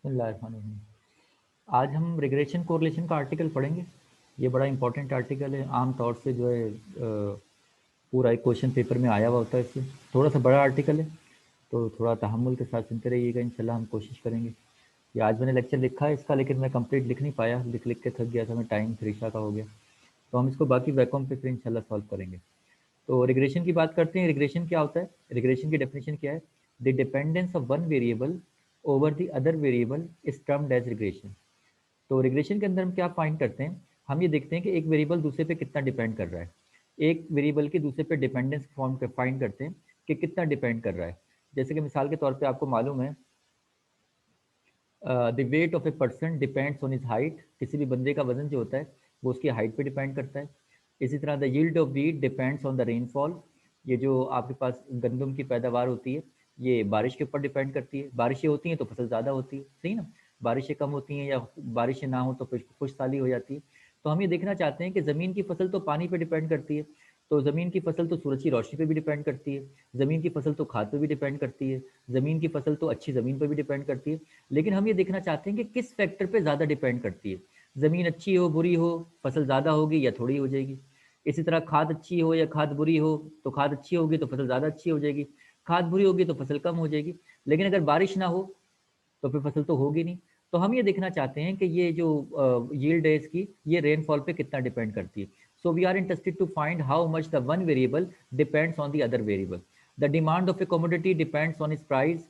बिस्मिल्लाहिर्रहमानिर्रहीम। आज हम रिग्रेशन कोरिलेशन का आर्टिकल पढ़ेंगे। ये बड़ा इंपॉर्टेंट आर्टिकल है। आम तौर से जो है पूरा एक क्वेश्चन पेपर में आया हुआ होता है। इससे थोड़ा सा बड़ा आर्टिकल है, तो थोड़ा तहम्मुल के साथ सुनते रहिएगा। इंशाल्लाह हम कोशिश करेंगे। ये आज मैंने लेक्चर लिखा है इसका, लेकिन मैं कंप्लीट लिख नहीं पाया, लिख लिख के थक गया था मैं, टाइम फिरिशा का हो गया। तो हम इसको बाकी वैकॉम पे फिर इंशाल्लाह सॉल्व करेंगे। तो रिग्रेशन की बात करते हैं। रिग्रेशन क्या होता है? रिग्रेशन की डेफिनेशन क्या है? The dependence of one variable over the other variable is termed as regression. तो रिग्रेशन के अंदर हम क्या फाइंड करते हैं? हम ये देखते हैं कि एक वेरिएबल दूसरे पे कितना डिपेंड कर रहा है। एक वेरिएबल के दूसरे पे डिपेंडेंस फॉर्म कर फाइंड करते हैं कि कितना डिपेंड कर रहा है। जैसे कि मिसाल के तौर पे आपको मालूम है the weight of a person depends on his height. किसी भी बंदे का वजन जो होता है वो उसकी हाइट पे डिपेंड करता है। इसी तरह the yield of wheat depends on the rainfall. ये जो आपके पास गंदम की पैदावार होती है ये बारिश के ऊपर डिपेंड करती है। बारिशें होती हैं तो फसल ज़्यादा होती है, सही ना। बारिशें कम होती हैं या बारिशें ना हो तो फिर खुश साली हो जाती है। तो हम ये देखना चाहते हैं कि ज़मीन की फसल तो पानी पे डिपेंड करती है, तो ज़मीन की फसल तो सूरज की रोशनी पे भी डिपेंड करती है। ज़मीन की फसल तो खाद पे भी डिपेंड करती है। ज़मीन की फसल तो अच्छी ज़मीन पर भी डिपेंड करती है। लेकिन हम ये देखना चाहते हैं कि किस फैक्टर पे ज़्यादा डिपेंड करती है। ज़मीन अच्छी हो बुरी हो, फसल ज़्यादा होगी या थोड़ी हो जाएगी। इसी तरह खाद अच्छी हो या खाद बुरी हो, तो खाद अच्छी होगी तो फसल ज़्यादा अच्छी हो जाएगी, खाद बुरी होगी तो फसल कम हो जाएगी। लेकिन अगर बारिश ना हो तो फिर फसल तो होगी नहीं। तो हम ये देखना चाहते हैं कि ये जो यील्ड है इसकी, ये रेनफॉल पे कितना डिपेंड करती है। So we are interested to find how much the one variable depends on the other variable. The demand of a commodity depends on its price.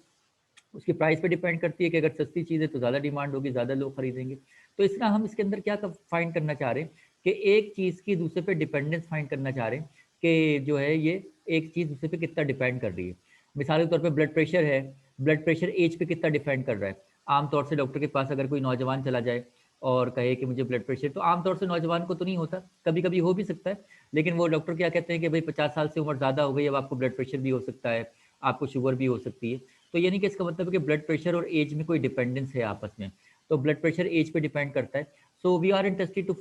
उसकी प्राइस पे डिपेंड करती है कि अगर सस्ती चीज़ है तो ज़्यादा डिमांड होगी, ज़्यादा लोग खरीदेंगे। तो इस तरह हम इसके अंदर क्या फाइंड करना चाह रहे हैं कि एक चीज़ की दूसरे पे डिपेंडेंस फाइंड करना चाह रहे हैं कि जो है ये एक चीज़ दूसरे पे कितना डिपेंड कर रही है। मिसाल के तौर पे ब्लड प्रेशर है, ब्लड प्रेशर एज पे कितना डिपेंड कर रहा है। आमतौर से डॉक्टर के पास अगर कोई नौजवान चला जाए और कहे कि मुझे ब्लड प्रेशर, तो आमतौर से नौजवान को तो नहीं होता, कभी कभी हो भी सकता है। लेकिन वो डॉक्टर क्या कहते हैं कि भाई 50 साल से उम्र ज़्यादा हो गई, अब आपको ब्लड प्रेशर भी हो सकता है, आपको शुगर भी हो सकती है। तो यानी कि इसका मतलब है कि ब्लड प्रेशर और एज में कोई डिपेंडेंस है आपस में। तो ब्लड प्रेशर एज पे डिपेंड करता है। So we are interested to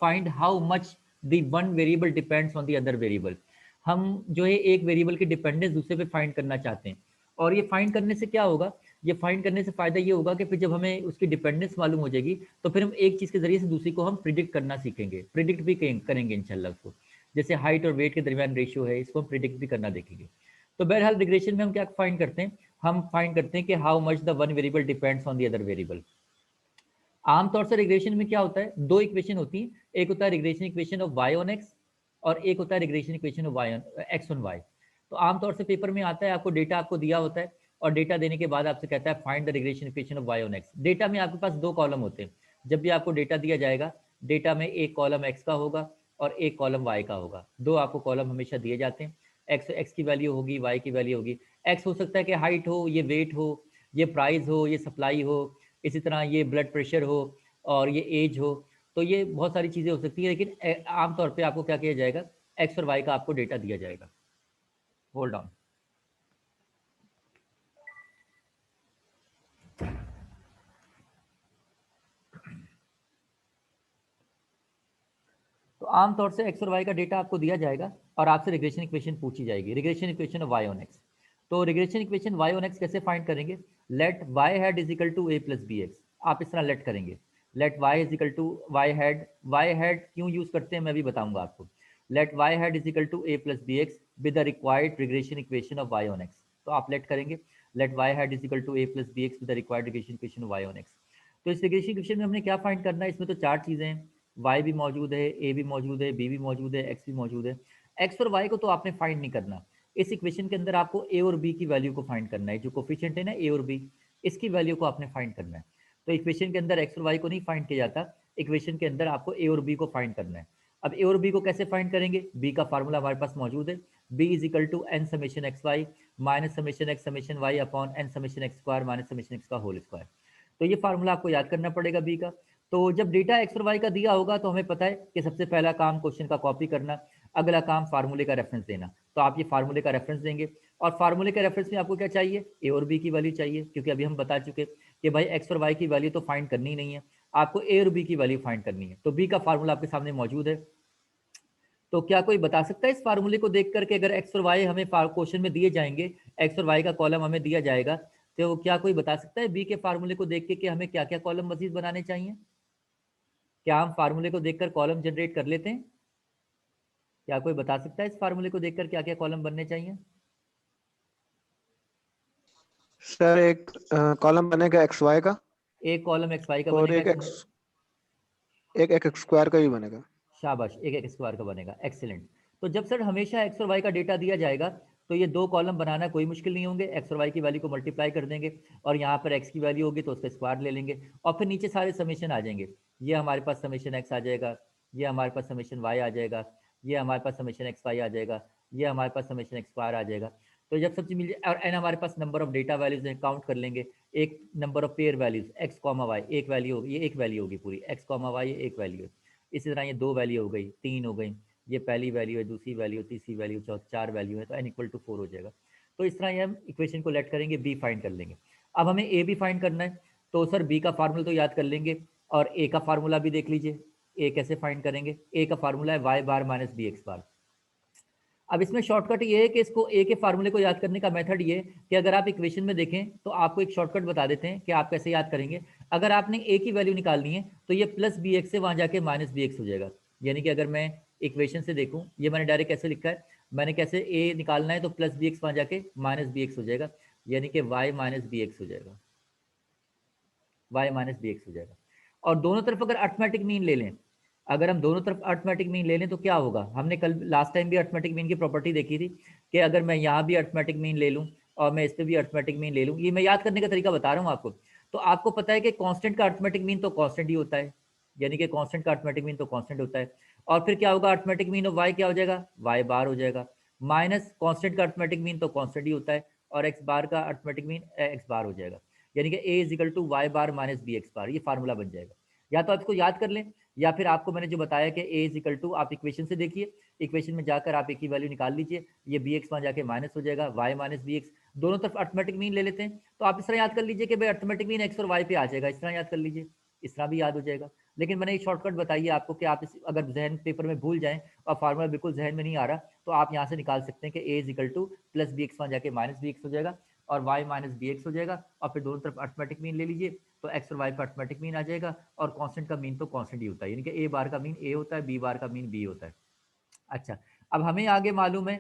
find how much the one variable depends on the other variable. हम जो है एक वेरिएबल की डिपेंडेंस दूसरे पे फाइंड करना चाहते हैं। और ये फाइंड करने से क्या होगा? ये फाइंड करने से फायदा ये होगा कि फिर जब हमें उसकी डिपेंडेंस मालूम हो जाएगी तो फिर हम एक चीज़ के जरिए से दूसरी को हम प्रिडिक्ट करना सीखेंगे, प्रिडिक्ट भी करेंगे इंशाल्लाह उसको। जैसे हाइट और वेट के दरमियान रेशियो है, इसको हम प्रिडिक्ट भी करना देखेंगे। तो बहरहाल रिग्रेशन में हम क्या फाइंड करते हैं? हम फाइंड करते हैं कि how much the one variable depends on the other variable. आमतौर से रिग्रेशन में क्या होता है? दो इक्वेशन होती है। एक होता है regression equation of y on x और एक होता है regression equation of x on y। तो आमतौर से पेपर में आता है, आपको डेटा आपको दिया होता है और डेटा देने के बाद आपसे कहता है find the regression equation of y on x। Data में आपके पास दो कॉलम होते हैं। जब भी आपको डेटा दिया जाएगा, डेटा में एक कॉलम x का होगा और एक कॉलम y का होगा। दो आपको कॉलम हमेशा दिए जाते हैं। x की वैल्यू होगी, y की वैल्यू होगी। x हो सकता है कि हाइट हो, ये वेट हो, ये प्राइस हो, ये सप्लाई हो, इसी तरह ये ब्लड प्रेशर हो और ये एज हो। तो ये बहुत सारी चीज़ें हो सकती है, लेकिन आमतौर पे आपको क्या किया जाएगा? एक्स और वाई का आपको डेटा दिया जाएगा। Hold on. तो आमतौर से एक्स और वाई का डेटा आपको दिया जाएगा और आपसे रिग्रेशन इक्वेशन पूछी जाएगी, regression equation of Y on X. तो regression equation Y on X कैसे फाइंड करेंगे? Let Y hat is equal to A plus B X. आप इस तरह लेट करेंगे, let Y is equal to Y hat. Y hat क्यों use करते हैं मैं भी बताऊंगा आपको। Let Y hat is equal to A plus B X with the required regression equation of Y on X. तो आप लेट करेंगे let Y hat is equal to A plus B X with the required regression equation of Y on X. तो इस regression equation में हमने क्या find करना है? इसमें तो चार चीजें हैं, y भी मौजूद है, a भी मौजूद है, b भी मौजूद है, x भी मौजूद है। x और y को तो आपने फाइंड नहीं करना। इस इक्वेशन के अंदर आपको a और b की वैल्यू को फाइंड करना है। जो कोफिशिएंट है ना a और b, इसकी वैल्यू को आपने फाइंड करना है। तो इक्वेशन के अंदर x और y को नहीं फाइंड किया जाता, इक्वेशन के अंदर आपको a और b को फाइंड करना है। अब a और b को कैसे फाइंड करेंगे? b का फार्मूला हमारे पास मौजूद है, b is equal to n summation X Y minus summation X summation Y upon n summation X square minus summation X का होल स्क्वायर। तो ये फार्मूला आपको याद करना पड़ेगा b का। तो जब डेटा एक्स और वाई का दिया होगा तो हमें पता है कि सबसे पहला काम क्वेश्चन का कॉपी करना, अगला काम फार्मूले का रेफरेंस देना। तो आप ये फार्मूले का रेफरेंस देंगे और फार्मूले के रेफरेंस में आपको क्या चाहिए? ए और बी की वैल्यू चाहिए, क्योंकि अभी हम बता चुके कि भाई एक्स और वाई की वैल्यू तो फाइंड करनी नहीं है, आपको ए और बी की वैल्यू फाइंड करनी है। तो बी का फार्मूला आपके सामने मौजूद है। तो क्या कोई बता सकता है इस फार्मूले को देख करके, अगर एक्स और वाई हमें क्वेश्चन में दिए जाएंगे, एक्स और वाई का कॉलम हमें दिया जाएगा, तो क्या कोई बता सकता है बी के फार्मूले को देख के कि हमें क्या क्या कॉलम मजीद बनाने चाहिए? क्या हम फार्मूले को देखकर कॉलम जनरेट कर लेते हैं? क्या कोई बता सकता है इस फार्मूले को देखकर क्या क्या कॉलम बनने चाहिए? सर एक कॉलम बनेगा एक्स वाई का, एक कॉलम एक्स वाई का और बनेगा। एक एक्स स्क्वायर का भी बनेगा। शाबाश, एक एक्स स्क्वायर का बनेगा, एक्सीलेंट। तो जब सर हमेशा एक्स और वाई का डेटा दिया जाएगा तो ये दो कॉलम बनाना कोई मुश्किल नहीं होंगे। एक्स और वाई की वैल्यू को मल्टीप्लाई कर देंगे और यहाँ पर एक्स की वैल्यू होगी तो उसका स्क्वायर ले लेंगे और फिर नीचे सारे समेशन आ जाएंगे। ये हमारे पास समेशन एक्स आ जाएगा, ये हमारे पास समेशन वाई आ जाएगा, ये हमारे पास समेशन एक्स वाई आ जाएगा, ये हमारे पास समेशन एक्स स्क्वायर आ जाएगा। तो जब सब चीज मिल जाए और एन हमारे पास नंबर ऑफ डेटा वैल्यूज हैं, काउंट कर लेंगे। एक number of pair values X comma Y, एक वैल्यू होगी, ये एक वैल्यू होगी पूरी, एक्स कॉमा वाई एक वैल्यू है। इसी तरह ये दो वैल्यू हो गई, तीन हो गई, ये पहली वैल्यू है, दूसरी वैल्यू, तीसरी वैल्यू, चौथी, चार वैल्यू है, तो n इक्वल टू 4 हो जाएगा। तो इस तरह ये हम इक्वेशन को लेट करेंगे, b फाइंड कर लेंगे। अब हमें a भी फाइंड करना है, तो सर b का फार्मूला तो याद कर लेंगे और a का फार्मूला भी देख लीजिए। a कैसे फाइंड करेंगे? a का फार्मूला है y बार माइनस बी एक्स बार। अब इसमें शॉर्टकट ये है कि इसको ए के फार्मूले को याद करने का मेथड ये कि अगर आप इक्वेशन में देखें तो आपको एक शॉर्टकट बता देते हैं कि आप कैसे याद करेंगे। अगर आपने ए की वैल्यू निकालनी है तो ये प्लस बी एक्स से वहां जाके माइनस बी एक्स हो जाएगा। यानी कि अगर मैं इक्वेशन से देखूं, ये मैंने डायरेक्ट कैसे लिखा है, मैंने कैसे ए निकालना है तो प्लस बी एक्स वहां जाके माइनस बी एक्स हो जाएगा, यानी कि वाई माइनस बी एक्स हो जाएगा, वाई माइनस बी एक्स हो जाएगा। और दोनों तरफ अगर अर्थमेटिक मीन ले लें, अगर हम दोनों तरफ अर्थमेटिक मीन ले लें तो क्या होगा? हमने कल लास्ट टाइम भी अर्थमेटिक मीन की प्रॉपर्टी देखी थी कि अगर मैं यहाँ भी अर्थमेटिक मीन ले लूँ और मैं इस पर भी अर्थमेटिक मीन ले लूँ, ये मैं याद करने का तरीका बता रहा हूँ आपको। तो आपको पता है कि कांस्टेंट का अर्थमेटिक मीन तो कांस्टेंट ही होता है, यानी कि कांस्टेंट का अर्थमेटिक मीन तो कांस्टेंट होता है। और फिर क्या होगा? अर्थमेटिक मीन ऑफ वाई क्या हो जाएगा? वाई बार हो जाएगा, माइनस कांस्टेंट का अर्थमेटिक मीन तो कांस्टेंट ही होता है और एक्स बार का अर्थमेटिक मीन एक्स बार हो जाएगा, यानी कि a is equal to y bar minus b x bar. ये फार्मूला बन जाएगा। या तो आप इसको याद कर लें या फिर आपको मैंने जो बताया कि ए इज इक्वल टू, आप इक्वेशन से देखिए, इक्वेशन में जाकर आप ए की वैल्यू निकाल लीजिए, ये बी एक्स वहाँ जाके माइनस हो जाएगा, वाई माइनस बी एक्स, दोनों तरफ अर्थमेटिक मीन ले लेते हैं। तो आप इस तरह याद कर लीजिए कि भाई अर्थमेटिक मीन एक्स और वाई पे आ जाएगा, इस तरह याद कर लीजिए, इस तरह भी याद हो जाएगा। लेकिन मैंने एक शॉर्टकट बताई है आपको कि आप इस अगर जहन पेपर में भूल जाएं और फार्मूला बिल्कुल जहन में नहीं आ रहा तो आप यहाँ से निकाल सकते हैं कि a is equal to plus B x वहाँ जाके माइनस बी एक्स हो जाएगा और y माइनस बी एक्स हो जाएगा और फिर दोनों तरफ अर्थमेटिक मीन ले लीजिए तो x और y पर अर्थमेटिक मीन आ जाएगा और कांस्टेंट का मीन तो कांस्टेंट ही होता है, यानी कि a बार का मीन a होता है, b बार का मीन b होता है। अच्छा, अब हमें आगे मालूम है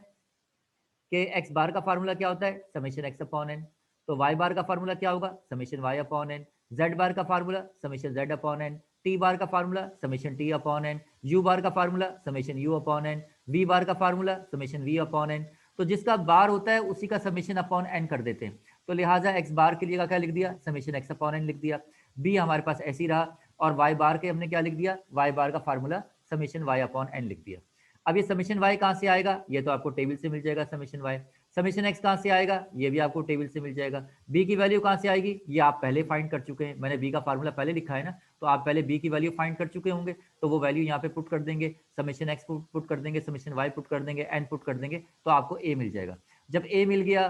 कि x बार का फार्मूला क्या होता है? Summation x upon n। तो y बार का फार्मूला क्या होगा? Summation y upon n। z बार का formula summation z upon n। t बार का formula summation t upon n। u बार का formula summation u upon n। v बार का formula summation v upon n। तो जिसका बार होता है उसी का समेशन अपॉन n कर देते हैं। तो लिहाजा x बार के लिए क्या लिख दिया? समेशन x अपॉन n लिख दिया। b हमारे पास ऐसे ही रहा और y बार के हमने क्या लिख दिया? y बार का formula summation y upon n लिख दिया। अब ये समेशन y कहाँ से आएगा? ये तो आपको टेबल से मिल जाएगा समेशन y। समेशन x कहाँ से आएगा? ये भी आपको टेबल से मिल जाएगा। b की वैल्यू कहाँ से आएगी? ये आप पहले फाइंड कर चुके हैं, मैंने b का फार्मूला पहले लिखा है ना, तो आप पहले b की वैल्यू फाइंड कर चुके होंगे, तो वो वैल्यू यहाँ पे पुट कर देंगे, समेशन x पुट कर देंगे, समेशन y पुट कर देंगे, n पुट कर देंगे, तो आपको a मिल जाएगा। जब a मिल गया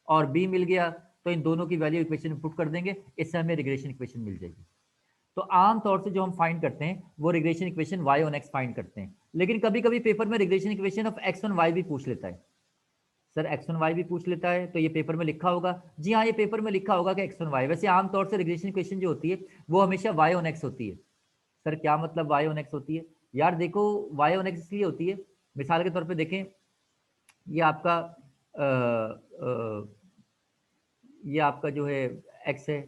और b मिल गया तो इन दोनों की वैल्यू इक्वेशन में पुट कर देंगे, इससे हमें रिग्रेशन इक्वेशन मिल जाएगी। तो आम तौर से जो हम फाइंड करते हैं वो regression equation y on x find करते हैं, लेकिन कभी कभी पेपर में regression equation of x on y भी पूछ लेता है। सर x ऑन y भी पूछ लेता है, तो ये पेपर में लिखा होगा? जी हाँ, ये पेपर में लिखा होगा कि x ऑन y। वैसे आमतौर से रिग्रेशन इक्वेशन जो होती है वो हमेशा y ऑन x होती है। सर क्या मतलब y ऑन x होती है? यार देखो, y ऑन x इसलिए होती है, मिसाल के तौर पर देखें, ये आपका ये आपका जो है x है,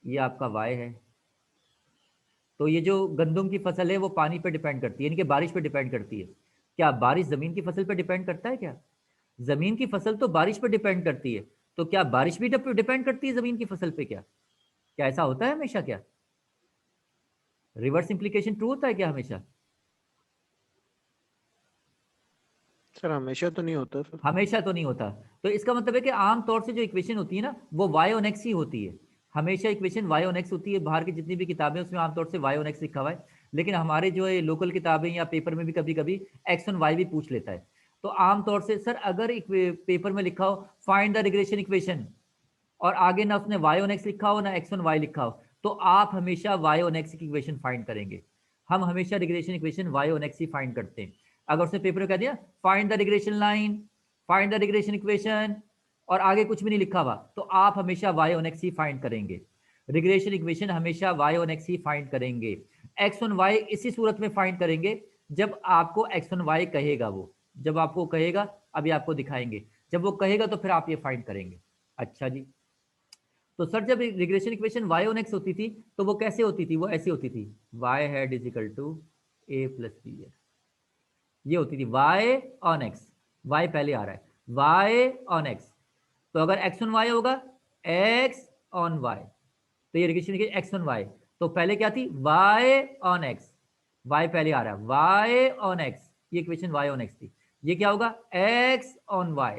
ये आपका y है। तो ये जो गंदम की फसल है वो पानी पे डिपेंड करती है, यानी कि बारिश पे डिपेंड करती है। क्या बारिश जमीन की फसल पे डिपेंड करता है क्या? जमीन की फसल तो बारिश पे डिपेंड करती है, तो क्या बारिश भी डिपेंड करती है जमीन की फसल पे? क्या क्या ऐसा होता है हमेशा? क्या रिवर्स इंप्लीकेशन ट्रू होता है क्या हमेशा? सर हमेशा तो नहीं होता सर। हमेशा तो नहीं होता। तो इसका मतलब है कि आम तौर से जो इक्वेशन होती है ना वो y ऑन x ही होती है, हमेशा इक्वेशन y ऑन x होती है। बाहर की जितनी भी किताबें उसमें आमतौर से y ऑन x लिखा हुआ है, लेकिन हमारे जो है लोकल किताबें या पेपर में भी कभी कभी x ऑन y भी पूछ लेता है। तो आमतौर से सर अगर एक पेपर में लिखा हो फाइंड द रिग्रेशन इक्वेशन और आगे ना उसने y ऑन x लिखा हो ना x ऑन y लिखा हो, तो आप हमेशा y ऑन x की इक्वेशन फाइंड करेंगे। हम हमेशा regression equation y on x he find करते हैं। अगर उसने पेपर में कह दिया find the regression line, find the regression equation और आगे कुछ भी नहीं लिखा हुआ, तो आप हमेशा y on x he find करेंगे। रिग्रेशन इक्वेशन हमेशा y on x he find करेंगे। x ऑन y इसी सूरत में फाइंड करेंगे जब आपको x ऑन y कहेगा, वो जब आपको कहेगा, अभी आपको दिखाएंगे, जब वो कहेगा तो फिर आप ये फाइंड करेंगे। अच्छा जी, तो सर जब regression equation y on x होती थी तो वो कैसे होती थी? वो ऐसी होती थी, y hat is equal to a plus B. ये होती थी y ऑन x, y पहले आ रहा है, y ऑन x। तो अगर x ऑन y होगा x ऑन y, तो ये रिग्रेशन x ऑन y, तो पहले क्या थी? y ऑन x, y पहले आ रहा है, y ऑन x, ये इक्वेशन y ऑन x थी। ये क्या होगा? x on y,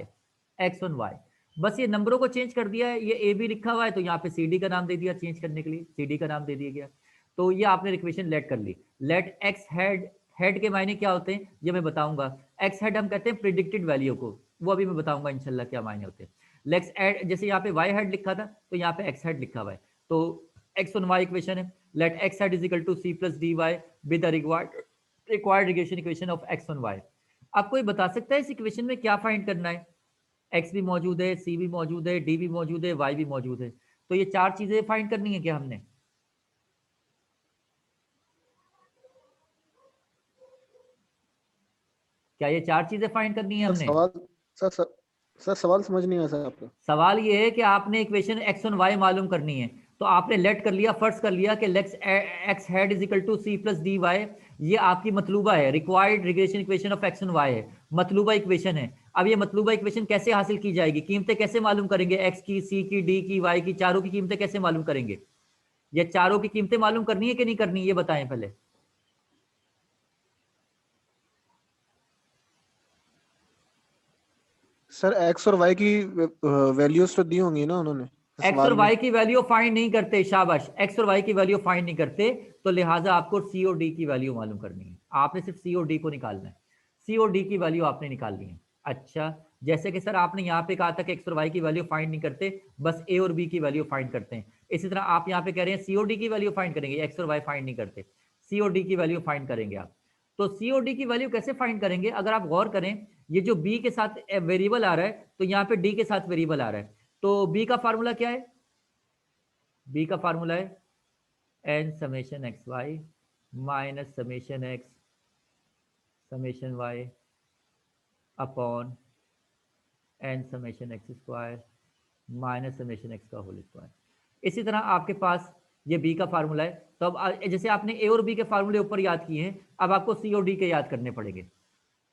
x on y। बस ये नंबरों को चेंज कर दिया है, ये ए बी लिखा हुआ है तो यहाँ पे सी डी का नाम दे दिया, चेंज करने के लिए सी डी का नाम दे दिया गया। तो ये आपने इक्वेशन लेट कर ली। लेट एक्स हेड, हेड के मायने क्या होते हैं ये मैं बताऊंगा। एक्स हेड हम कहते हैं प्रिडिक्टेड वैल्यू को, वो अभी मैं बताऊंगा इंशाल्लाह क्या मायने होते हैं। लेट्स एड, जैसे यहाँ पे वाई हेड लिखा था तो यहाँ पे एक्स हेड लिखा हुआ है, तो एक्स ऑन वाई इक्वेशन है। Let X hat is equal to C plus D Y with the required regression equation of X on Y. आपको ये बता सकता है इस इक्वेशन में क्या फाइंड करना है? एक्स भी मौजूद है, सी भी मौजूद है, डी भी मौजूद है, वाई भी मौजूद है, तो ये चार चीजें फाइंड करनी है क्या हमने? क्या ये चार चीजें फाइंड करनी है सर हमने? सवाल सर सवाल समझ नहीं आया सर आपका। सवाल ये है कि आपने इक्वेशन एक्स ऑन वाई मालूम करनी है, तो आपने लेट कर लिया, फर्स्ट कर लिया कि let's X hat is equal to C plus D Y, ये आपकी मतलूबा है, required regression equation of X on Y है, मतलूबा इक्वेशन है। अब ये मतलूबा इक्वेशन कैसे हासिल की जाएगी? कीमतें कैसे मालूम करेंगे? एक्स की, सी की, डी की, वाई की, चारों की कीमतें कैसे मालूम करेंगे? ये चारों की कीमतें मालूम करनी है कि नहीं करनी, ये बताएं पहले। सर एक्स और वाई की वैल्यूज तो दी होंगी ना उन्होंने एक्स और सवाल में। वाई की वैल्यू फाइंड नहीं करते, शाबाश, एक्स और वाई की वैल्यू फाइंड नहीं करते, तो लिहाजा आपको सी और डी की वैल्यू मालूम करनी है। आपने सिर्फ सी और डी को निकालना है, सी और डी की वैल्यू आपने निकालनी है। अच्छा, जैसे कि सर आपने यहाँ पे कहा था कि एक्स और वाई की वैल्यू फाइंड नहीं करते, बस ए और बी की वैल्यू फाइंड करते हैं। इसी तरह आप यहाँ पे कह रहे हैं सी और डी की वैल्यू फाइंड करेंगे, एक्स और वाई फाइंड नहीं करते, सी और डी की वैल्यू फाइंड करेंगे आप। तो सी और डी की वैल्यू कैसे फाइंड करेंगे? अगर आप गौर करें, ये जो बी के साथ वेरिएबल आ रहा है, तो यहाँ पे डी के साथ वेरिएबल आ रहा है, तो बी का फार्मूला क्या है? बी का फार्मूला है N summation X Y minus summation X summation Y upon N summation X square minus summation X का होल स्क्वायर। इसी तरह आपके पास ये बी का फार्मूला है, तो अब जैसे आपने ए और बी के फार्मूले ऊपर याद किए हैं, अब आपको सी और डी के याद करने पड़ेंगे।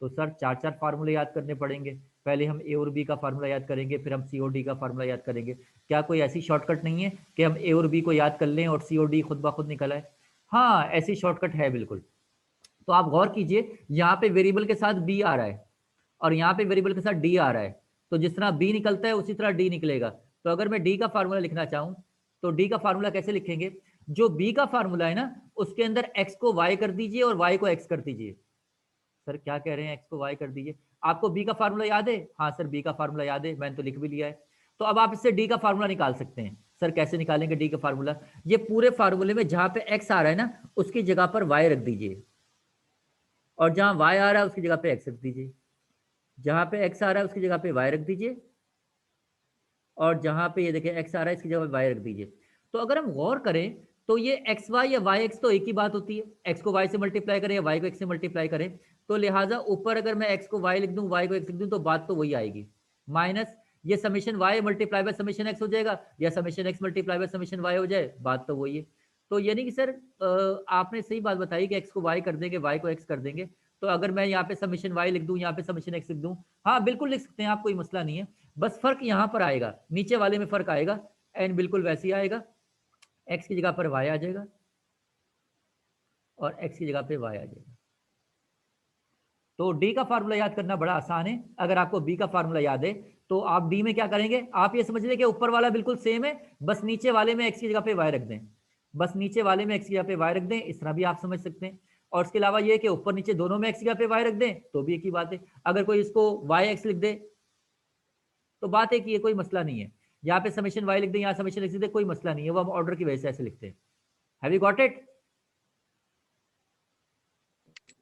तो सर चार चार फार्मूले याद करने पड़ेंगे, पहले हम ए और बी का फार्मूला याद करेंगे, फिर हम सी और डी का फार्मूला याद करेंगे। क्या कोई ऐसी शॉर्टकट नहीं है कि हम ए और बी को याद कर लें और सी और डी खुद ब खुद निकल आए? हाँ, ऐसी शॉर्टकट है बिल्कुल। तो आप गौर कीजिए, यहाँ पे वेरिएबल के साथ बी आ रहा है और यहाँ पे वेरिएबल के साथ डी आ रहा है, तो जिस तरह बी निकलता है उसी तरह डी निकलेगा। तो अगर मैं डी का फार्मूला लिखना चाहूँ तो डी का फार्मूला कैसे लिखेंगे? जो बी का फार्मूला है ना, उसके अंदर एक्स को वाई कर दीजिए और वाई को एक्स कर दीजिए। सर क्या कह रहे हैं? एक्स को वाई कर दीजिए। आपको बी का फार्मूला याद है? हाँ सर, बी का फार्मूला याद है, मैंने तो लिख भी लिया है। तो अब आप इससे डी का फार्मूला निकाल सकते हैं। सर कैसे निकालेंगे डी का फार्मूला? ये पूरे फार्मूले में जहां पे एक्स आ रहा है ना, उसकी जगह पर वाई रख दीजिए, और जहां वाई आ रहा है उसकी जगह पे एक्स रख दीजिए। जहां पे एक्स आ रहा है उसकी जगह पे वाई रख दीजिए, और जहां पे ये देखिए एक्स आ रहा है इसकी जगह पे वाई रख दीजिए। तो अगर हम गौर करें तो ये एक्स वाई या वाई एक्स तो एक ही बात होती है, एक्स को वाई से मल्टीप्लाई करें या वाई को एक्स से मल्टीप्लाई करें, तो लिहाजा ऊपर अगर मैं एक्स को वाई लिख दूं, वाई को एक्स लिख दूं, तो बात तो वही आएगी। माइनस ये summation Y multiply by summation X हो जाएगा, या summation X multiply by summation Y हो जाए, बात तो वही है। तो यानी कि सर आपने सही बात बताई कि एक्स को वाई कर देंगे, वाई को एक्स कर देंगे। तो अगर मैं यहाँ पे समेशन वाई लिख दूं, यहाँ पे समेशन एक्स लिख दूं, हाँ बिल्कुल लिख सकते हैं आप, कोई मसला नहीं है। बस फर्क यहाँ पर आएगा, नीचे वाले में फर्क आएगा, एन बिल्कुल वैसे ही आएगा, एक्स की जगह पर वाई आ जाएगा और एक्स की जगह पे वाई आ जाएगा। तो डी का फार्मूला याद करना बड़ा आसान है। अगर आपको बी का फार्मूला याद है तो आप डी में क्या करेंगे? आप ये समझ लें कि ऊपर वाला बिल्कुल सेम है, बस नीचे वाले में एक्स की जगह पे वाई रख दें, बस नीचे वाले में एक्स की जगह पे वाई रख दें, इस तरह भी आप समझ सकते हैं। और इसके अलावा ये कि ऊपर नीचे दोनों में एक्स की जगह पे वाई रख दें, तो भी एक ही बात है। अगर कोई इसको वाई एक्स लिख दे तो बात है कि ये कोई मसला नहीं है। यहाँ पे समेशन वाई लिख दें, यहाँ समेशन एक्स लिख दें, कोई मसला नहीं है, वो हम ऑर्डर की वजह से ऐसे लिखते हैं। Have you got it?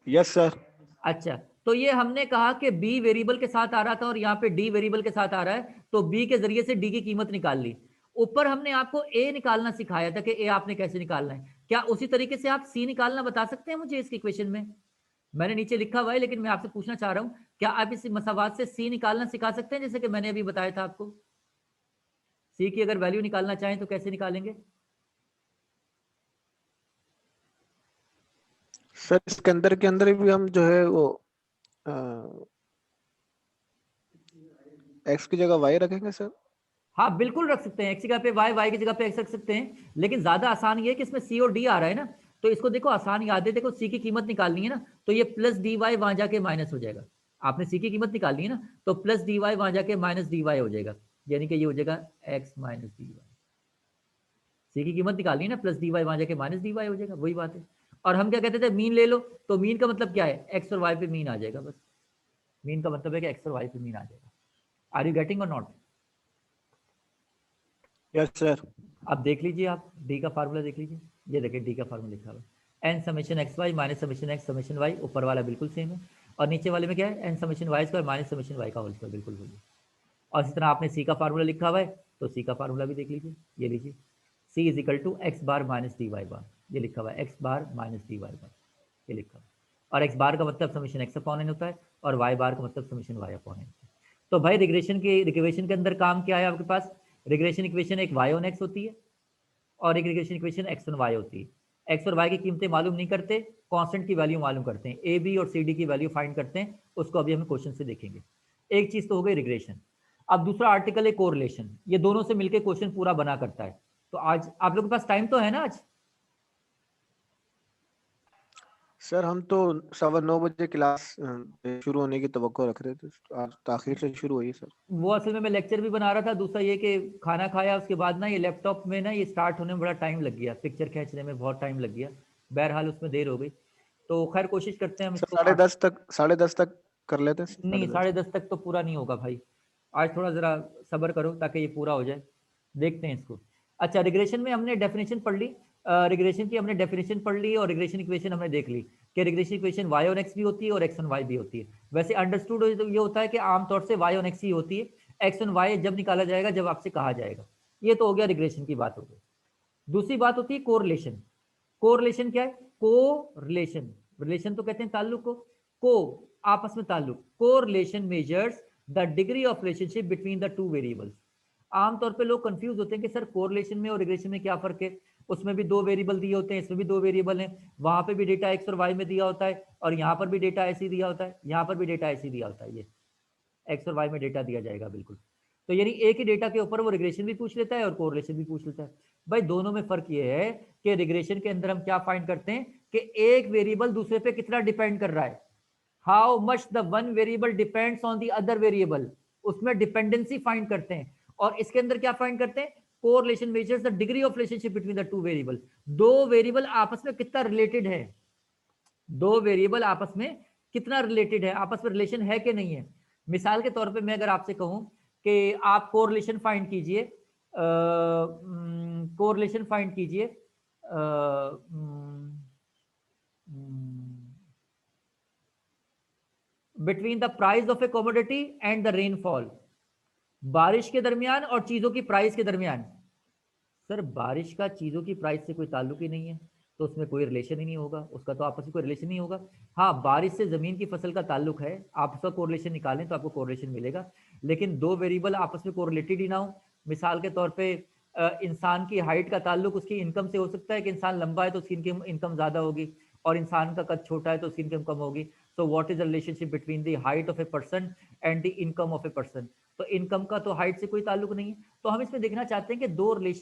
Yes sir. अच्छा, तो ये हमने कहा कि बी वेरिएबल के साथ आ रहा था और यहाँ पे डी वेरिएबल के साथ आ रहा है, तो बी के जरिए से डी की कीमत निकाल ली। ऊपर हमने आपको ए निकालना सिखाया था कि ए आपने कैसे निकालना है। क्या उसी तरीके से आप सी निकालना बता सकते हैं मुझे इसकी इक्वेशन में? मैंने नीचे लिखा हुआ है, लेकिन मैं आपसे पूछना चाह रहा हूं, क्या आप इस मसावात से सी निकालना सिखा सकते हैं जैसे कि मैंने अभी बताया था आपको? सी की अगर वैल्यू निकालना चाहें तो कैसे निकालेंगे? सर इसके अंदर के अंदर भी हम जो है वो एक्स की जगह वाई रखेंगे सर। हाँ बिल्कुल रख सकते हैं, एक्स की जगह पे वाई, वाई की जगह पे एक्स रख सकते हैं, लेकिन ज्यादा आसान ये है कि इसमें सी और डी आ रहा है ना, तो इसको देखो आसान याद है, देखो सी की कीमत निकालनी है ना, तो ये प्लस डी वाई वहां जाके माइनस हो जाएगा। आपने सी की कीमत निकालनी है ना, तो प्लस डी वाई वहां जाके माइनस डी वाई हो जाएगा, यानी कि ये हो जाएगा एक्स माइनस डी वाई। सी की कीमत निकालनी है ना, प्लस डी वाई वहां जाके माइनस डी वाई हो जाएगा, वही बात है। और हम क्या कहते थे, मीन ले लो, तो मीन का मतलब क्या है, एक्स और वाई पे मीन आ जाएगा बस। मीन का मतलब है कि एक्स और वाई पे मीन आ जाएगा। आर यू गेटिंग और नॉट? Yes sir. अब देख लीजिए, आप डी का फार्मूला देख लीजिए, ये देखिए डी का फार्मूला लिखा हुआ है, N summation X Y minus summation X summation Y, ऊपर वाला बिल्कुल सेम है, और नीचे वाले में क्या है, N summation Y square minus summation Y का होल स्क्वायर, बिल्कुल वही। और इस तरह आपने सी का फार्मूला लिखा हुआ है, तो सी का फार्मूला भी देख लीजिए, ये लीजिए, c is equal to x bar minus d y bar, ये लिखा हुआ है x bar minus d y bar, ये लिखा हुआ है। और एक्स बार का मतलब समेशन एक्स अपॉन एन होता है, और वाई बार का मतलब समेशन वाई अपॉन एन। तो भाई रिग्रेशन के अंदर काम क्या है आपके पास, रिग्रेशन इक्वेशन एक वाई ऑन एक्स होती है, और एक रिग्रेशन इक्वेशन एक्स और वाई होती है। एक्स और वाई की कीमतें मालूम नहीं करते, कांस्टेंट की वैल्यू मालूम करते हैं, ए बी और सी डी की वैल्यू फाइंड करते हैं, उसको अभी हम क्वेश्चन से देखेंगे। एक चीज तो हो गई रिग्रेशन। अब दूसरा आर्टिकल है कोरिलेशन, ये दोनों से मिलकर क्वेश्चन पूरा बना करता है। तो आज आप लोगों के पास टाइम तो है ना आज? सर हम तो 9:15 क्लास शुरू होने की तवक्को रख रहे थे, आज ताखिर से शुरू हुई सर। वो असल में मैं लेक्चर भी बना रहा था, दूसरा ये कि खाना खाया उसके बाद ना ये लैपटॉप में ना ये स्टार्ट होने में बड़ा टाइम लग गया, पिक्चर खींचने में बहुत टाइम लग गया, बहरहाल उसमें देर हो गई। तो खैर कोशिश करते हैं हम सर इसको 10:30 तक कर लेते हैं, नहीं 10:30 10:30 तक तो पूरा नहीं होगा भाई, आज थोड़ा ज़रा सब्र करो ताकि ये पूरा हो जाए, देखते हैं इसको। अच्छा, रिग्रेशन में हमने डेफिनेशन पढ़ ली, रिग्रेशन की हमने डेफिनेशन पढ़ ली, और रिग्रेशन इक्वेशन हमने देख ली कि regression equation Y on X भी होती है और एक्स ऑन वाई भी होती है। वैसे अंडरस्टूड ये होता है कि आमतौर से वाई ऑन एक्स ही होती है, एक्स ऑन वाई जब निकाला जाएगा जब आपसे कहा जाएगा। ये तो हो गया रिग्रेशन की बात हो गई। दूसरी बात होती है कोरिलेशन। कोरिलेशन क्या है, को रिलेशन, रिलेशन तो कहते हैं ताल्लुक को, को आपस में ताल्लुक, correlation measures the degree of relationship between the two variables. आमतौर पे लोग कंफ्यूज होते हैं कि सर कोरिलेशन में और रिग्रेशन में क्या फर्क है, उसमें भी दो वेरिएबल दिए होते हैं, इसमें भी दो वेरिएबल हैं, वहां पे भी डेटा एक्स और वाई में दिया होता है, और यहाँ पर भी डेटा ऐसे ही दिया होता है, यहाँ पर भी डेटा ऐसे ही दिया होता है, ये एक्स और वाई में डेटा दिया जाएगा बिल्कुल। तो यानी एक ही डेटा के ऊपर वो रिग्रेशन भी पूछ लेता है और कोरिलेशन भी पूछ लेता है। भाई दोनों में फर्क ये है कि रिग्रेशन के अंदर हम क्या फाइंड करते हैं कि एक वेरिएबल दूसरे पे कितना डिपेंड कर रहा है, how much the one variable depends on the other variable, उसमें डिपेंडेंसी फाइंड करते हैं। और इसके अंदर क्या फाइंड करते हैं, correlation measures the degree of relationship between the two variable, दो वेरिएबल आपस में कितना रिलेटेड है, दो वेरिएबल आपस में कितना रिलेटेड है, आपस में रिलेशन है कि नहीं है। मिसाल के तौर पे मैं अगर आपसे कहूं कि आप कोरिलेशन फाइंड कीजिए, कोरिलेशन फाइंड कीजिए between the price of a commodity and the rainfall, बारिश के दरमियान और चीजों की प्राइस के दरमियान। सर बारिश का चीजों की प्राइस से कोई ताल्लुक ही नहीं है, तो उसमें कोई रिलेशन ही नहीं होगा, उसका तो आपस में कोई रिलेशन नहीं होगा। हाँ बारिश से जमीन की फसल का ताल्लुक है, आप उसका कोरिलेशन निकालें तो आपको कोरिलेशन मिलेगा, लेकिन दो वेरिएबल आपस में कोरिलेटेड ही ना हो। मिसाल के तौर पे इंसान की हाइट का ताल्लुक उसकी इनकम से हो सकता है कि इंसान लंबा है तो उसकी इनकम ज्यादा होगी, और इंसान का कद छोटा है तो उसकी इनकम कम होगी। So what is the relationship between the height of a person and the income of a person, तो इनकम का तो हाइट से कोई ताल्लुक नहीं है। तो हम इसमें देखना चाहते हैं कि